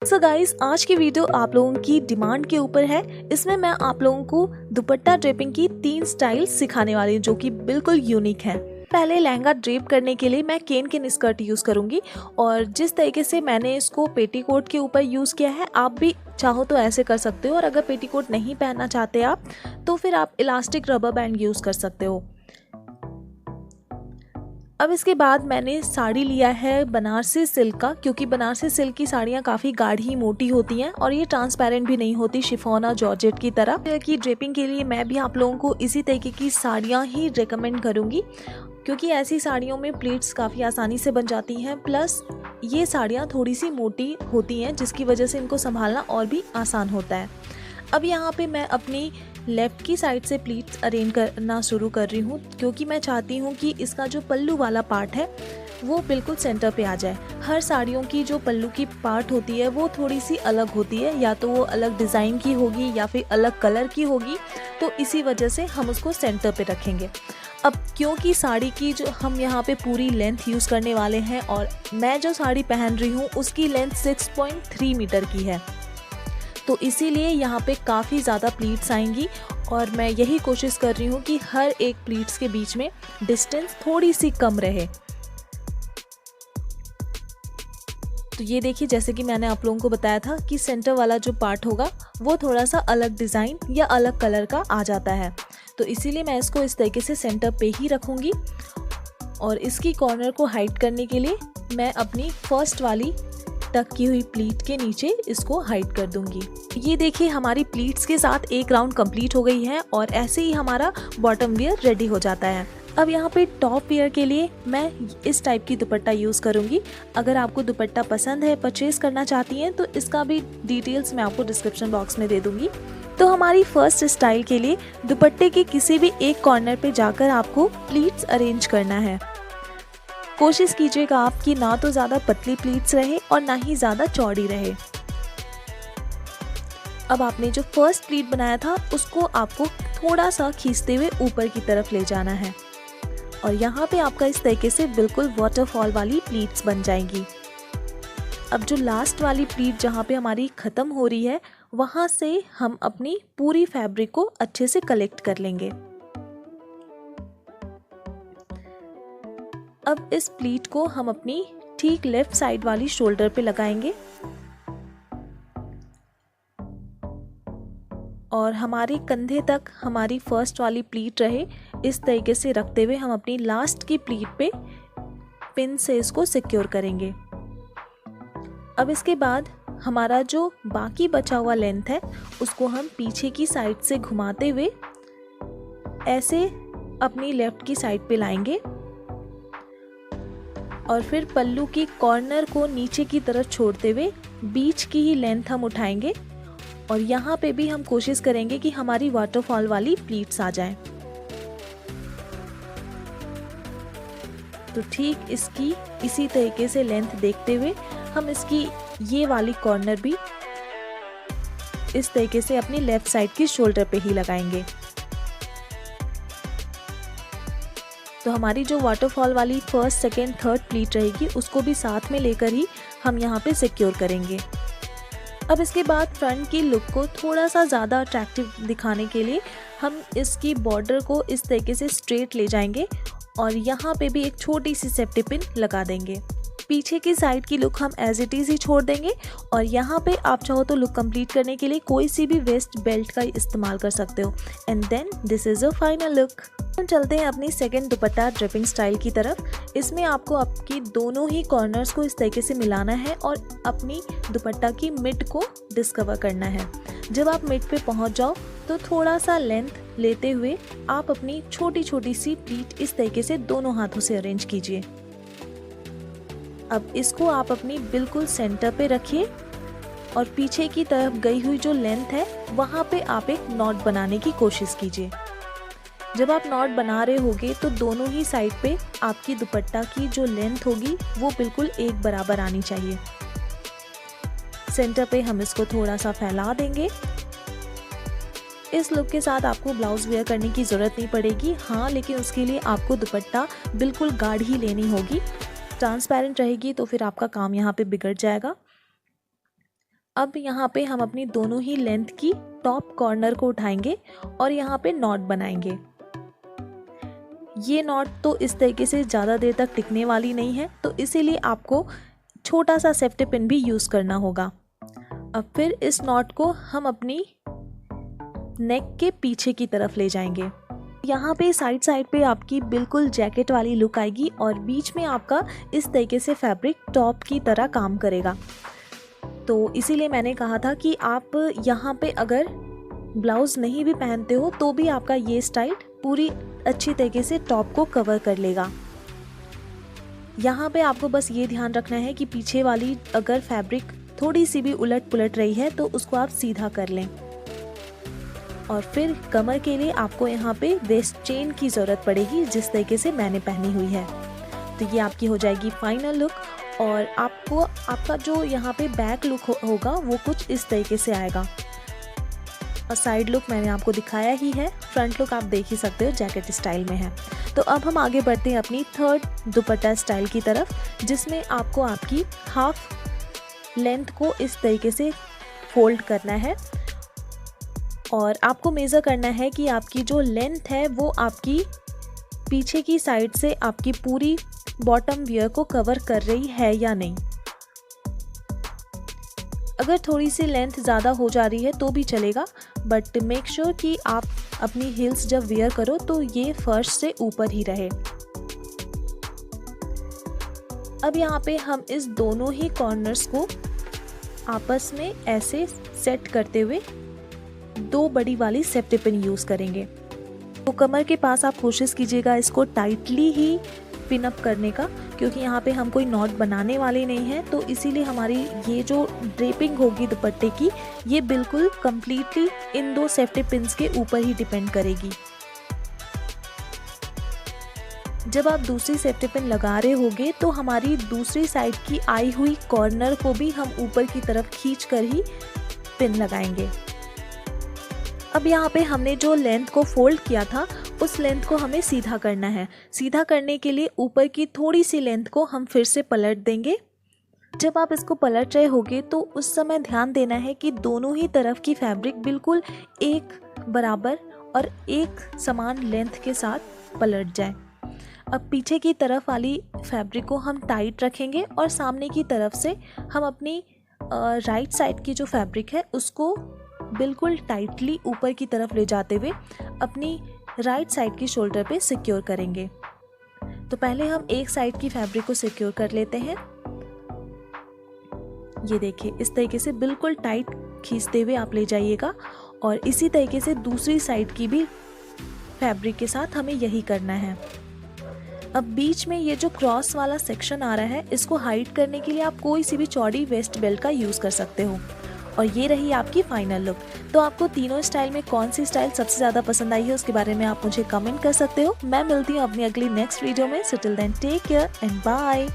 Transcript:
So guys, आज की video आप लोगों की डिमांड के ऊपर है। इसमें मैं आप लोगों को दुपट्टा ड्रेपिंग की 3 स्टाइल सिखाने वाली हूँ जो कि बिल्कुल यूनिक है। पहले लहंगा ड्रेप करने के लिए मैं केन केन स्कर्ट यूज़ करूँगी और जिस तरीके से मैंने इसको पेटीकोट के ऊपर यूज़ किया है, आप भी चाहो तो ऐसे कर सकते हो। और अगर पेटीकोट नहीं पहनना चाहते आप, तो फिर आप इलास्टिक रबर बैंड यूज़ कर सकते हो। अब इसके बाद मैंने साड़ी लिया है बनारसी सिल्क का, क्योंकि बनारसी सिल्क की साड़ियाँ काफ़ी गाढ़ी मोटी होती हैं और ये ट्रांसपेरेंट भी नहीं होती शिफॉन और जॉर्जेट की तरह। की ड्रेपिंग के लिए मैं भी आप लोगों को इसी तरीके की साड़ियाँ ही रेकमेंड करूँगी, क्योंकि ऐसी साड़ियों में प्लीट्स काफ़ी आसानी से बन जाती हैं। प्लस ये साड़ियाँ थोड़ी सी मोटी होती हैं, जिसकी वजह से इनको संभालना और भी आसान होता है। अब यहाँ पे मैं अपनी लेफ़्ट की साइड से प्लीट्स अरेंज करना शुरू कर रही हूँ, क्योंकि मैं चाहती हूँ कि इसका जो पल्लू वाला पार्ट है वो बिल्कुल सेंटर पे आ जाए। हर साड़ियों की जो पल्लू की पार्ट होती है वो थोड़ी सी अलग होती है, या तो वो अलग डिज़ाइन की होगी या फिर अलग कलर की होगी, तो इसी वजह से हम उसको सेंटर पे रखेंगे। अब क्योंकि साड़ी की जो हम यहाँ पे पूरी लेंथ यूज़ करने वाले हैं और मैं जो साड़ी पहन रही हूँ उसकी लेंथ 6.3 मीटर की है, तो इसीलिए यहाँ पे काफ़ी ज़्यादा प्लीट्स आएंगी और मैं यही कोशिश कर रही हूँ कि हर एक प्लीट्स के बीच में डिस्टेंस थोड़ी सी कम रहे। तो ये देखिए, जैसे कि मैंने आप लोगों को बताया था कि सेंटर वाला जो पार्ट होगा वो थोड़ा सा अलग डिज़ाइन या अलग कलर का आ जाता है, तो इसीलिए मैं इसको इस तरीके से सेंटर पे ही रखूँगी। और इसकी कॉर्नर को हाइड करने के लिए मैं अपनी फर्स्ट वाली टक की हुई प्लीट के नीचे इसको हाइड कर दूंगी। ये देखिए, हमारी प्लीट्स के साथ एक राउंड कंप्लीट हो गई है और ऐसे ही हमारा बॉटम वेयर रेडी हो जाता है। अब यहाँ पे टॉप वेयर के लिए मैं इस टाइप की दुपट्टा यूज़ करूँगी। अगर आपको दुपट्टा पसंद है, परचेज़ करना चाहती हैं, तो इसका भी डिटेल्स मैं आपको डिस्क्रिप्शन बॉक्स में दे दूँगी। तो हमारी फर्स्ट स्टाइल के लिए दुपट्टे के किसी भी एक कॉर्नर पे जाकर आपको प्लीट्स अरेंज करना है। कोशिश कीजिएगा आपकी ना तो ज़्यादा पतली प्लीट्स रहे और ना ही ज़्यादा चौड़ी रहे। अब आपने जो फर्स्ट प्लीट बनाया था उसको आपको थोड़ा सा खींचते हुए ऊपर की तरफ ले जाना है और यहाँ पे आपका इस तरीके से बिल्कुल वाटरफॉल वाली प्लीट्स बन जाएंगी। अब जो लास्ट वाली प्लीट जहाँ पे हमारी ख़त्म हो रही है, वहाँ से हम अपनी पूरी फैब्रिक को अच्छे से कलेक्ट कर लेंगे। अब इस प्लीट को हम अपनी ठीक लेफ्ट साइड वाली शोल्डर पे लगाएंगे और हमारे कंधे तक हमारी फर्स्ट वाली प्लीट रहे, इस तरीके से रखते हुए हम अपनी लास्ट की प्लीट पे पिन से इसको सिक्योर करेंगे। अब इसके बाद हमारा जो बाकी बचा हुआ लेंथ है उसको हम पीछे की साइड से घुमाते हुए ऐसे अपनी लेफ्ट की साइड पे लाएंगे और फिर पल्लू की कॉर्नर को नीचे की तरफ छोड़ते हुए बीच की ही लेंथ हम उठाएंगे और यहाँ पे भी हम कोशिश करेंगे कि हमारी वाटरफॉल वाली प्लीट्स आ जाएं। तो ठीक इसकी इसी तरीके से लेंथ देखते हुए हम इसकी ये वाली कॉर्नर भी इस तरीके से अपनी लेफ्ट साइड की शोल्डर पे ही लगाएंगे। तो हमारी जो वाटरफॉल वाली फर्स्ट, सेकेंड, थर्ड प्लीट रहेगी उसको भी साथ में लेकर ही हम यहाँ पे सिक्योर करेंगे। अब इसके बाद फ्रंट की लुक को थोड़ा सा ज़्यादा अट्रैक्टिव दिखाने के लिए हम इसकी बॉर्डर को इस तरीके से स्ट्रेट ले जाएंगे और यहाँ पे भी एक छोटी सी सेफ्टी पिन लगा देंगे। पीछे की साइड की लुक हम एज इट इज़ ही छोड़ देंगे और यहाँ पे आप चाहो तो लुक कंप्लीट करने के लिए कोई सी भी वेस्ट बेल्ट का इस्तेमाल कर सकते हो। And then this is a final look. हम चलते हैं अपनी सेकंड दुपट्टा ड्रेपिंग स्टाइल की तरफ। इसमें आपको आपकी दोनों ही कॉर्नर्स को इस तरीके से मिलाना है और अपनी दुपट्टा की मिड को डिस्कवर करना है। जब आप मिड पे पहुंच जाओ तो थोड़ा सा लेंथ लेते हुए आप अपनी छोटी छोटी सी प्लीट इस तरीके से दोनों हाथों से अरेंज कीजिए। अब इसको आप अपनी बिल्कुल सेंटर पे रखिए और पीछे की तरफ गई हुई जो लेंथ है वहाँ पे आप एक नॉट बनाने की कोशिश कीजिए। जब आप नॉट बना रहे होगे तो दोनों ही साइड पे आपकी दुपट्टा की जो लेंथ होगी वो बिल्कुल एक बराबर आनी चाहिए। सेंटर पे हम इसको थोड़ा सा फैला देंगे। इस लुक के साथ आपको ब्लाउज वेयर करने की ज़रूरत नहीं पड़ेगी, हाँ, लेकिन उसके लिए आपको दुपट्टा बिल्कुल गाढ़ी लेनी होगी। ट्रांसपेरेंट रहेगी तो फिर आपका काम यहाँ पे बिगड़ जाएगा। अब यहाँ पे हम अपनी दोनों ही लेंथ की टॉप कॉर्नर को उठाएंगे और यहाँ पे नॉट बनाएंगे। ये नॉट तो इस तरीके से ज़्यादा देर तक टिकने वाली नहीं है, तो इसीलिए आपको छोटा सा सेफ्टी पिन भी यूज़ करना होगा। अब फिर इस नॉट को हम अपनी नेक के पीछे की तरफ ले जाएंगे। यहाँ पे साइड पे आपकी बिल्कुल जैकेट वाली लुक आएगी और बीच में आपका इस तरीके से फैब्रिक टॉप की तरह काम करेगा। तो इसीलिए मैंने कहा था कि आप यहाँ पे अगर ब्लाउज़ नहीं भी पहनते हो तो भी आपका ये स्टाइल पूरी अच्छी तरीके से टॉप को कवर कर लेगा। यहाँ पे आपको बस ये ध्यान रखना है कि पीछे वाली अगर फैब्रिक थोड़ी सी भी उलट पुलट रही है तो उसको आप सीधा कर लें। और फिर कमर के लिए आपको यहाँ पे वेस्ट चेन की ज़रूरत पड़ेगी, जिस तरीके से मैंने पहनी हुई है। तो ये आपकी हो जाएगी फाइनल लुक। और आपको आपका जो यहाँ पे बैक लुक होगा वो कुछ इस तरीके से आएगा। और साइड लुक मैंने आपको दिखाया ही है, फ्रंट लुक आप देख ही सकते हो जैकेट स्टाइल में है। तो अब हम आगे बढ़ते हैं अपनी थर्ड दुपट्टा स्टाइल की तरफ, जिसमें आपको आपकी हाफ लेंथ को इस तरीके से फोल्ड करना है और आपको मेज़र करना है कि आपकी जो लेंथ है वो आपकी पीछे की साइड से आपकी पूरी बॉटम वियर को कवर कर रही है या नहीं। अगर थोड़ी सी लेंथ ज़्यादा हो जा रही है तो भी चलेगा, बट मेक श्योर कि आप अपनी हील्स जब वियर करो तो ये फर्श से ऊपर ही रहे। अब यहाँ पे हम इस दोनों ही कॉर्नर्स को आपस में ऐसे सेट करते हुए दो बड़ी वाली सेफ्टी पिन यूज़ करेंगे। तो कमर के पास आप कोशिश कीजिएगा इसको टाइटली ही पिन अप करने का, क्योंकि यहाँ पे हम कोई नॉट बनाने वाले नहीं हैं। तो इसीलिए हमारी ये जो ड्रेपिंग होगी दुपट्टे की, ये बिल्कुल कम्प्लीटली इन दो सेफ्टी पिन्स के ऊपर ही डिपेंड करेगी। जब आप दूसरी सेफ्टी पिन लगा रहे होगे तो हमारी दूसरी साइड की आई हुई कॉर्नर को भी हम ऊपर की तरफ खींच कर ही पिन लगाएंगे। अब यहाँ पे हमने जो लेंथ को फोल्ड किया था उस लेंथ को हमें सीधा करना है। सीधा करने के लिए ऊपर की थोड़ी सी लेंथ को हम फिर से पलट देंगे। जब आप इसको पलट रहे होगे तो उस समय ध्यान देना है कि दोनों ही तरफ की फैब्रिक बिल्कुल एक बराबर और एक समान लेंथ के साथ पलट जाए। अब पीछे की तरफ वाली फैब्रिक को हम टाइट रखेंगे और सामने की तरफ से हम अपनी राइट साइड की जो फैब्रिक है उसको बिल्कुल टाइटली ऊपर की तरफ ले जाते हुए अपनी राइट साइड की शोल्डर पे सिक्योर करेंगे। तो पहले हम एक साइड की फैब्रिक को सिक्योर कर लेते हैं। ये देखिए, इस तरीके से बिल्कुल टाइट खींचते हुए आप ले जाइएगा और इसी तरीके से दूसरी साइड की भी फैब्रिक के साथ हमें यही करना है। अब बीच में ये जो क्रॉस वाला सेक्शन आ रहा है, इसको हाइड करने के लिए आप कोई सी भी चौड़ी वेस्ट बेल्ट का यूज़ कर सकते हो। और ये रही आपकी फाइनल लुक। तो आपको तीनों स्टाइल में कौन सी स्टाइल सबसे ज़्यादा पसंद आई है उसके बारे में आप मुझे कमेंट कर सकते हो। मैं मिलती हूँ अपनी अगली नेक्स्ट वीडियो में। So till then take care and bye.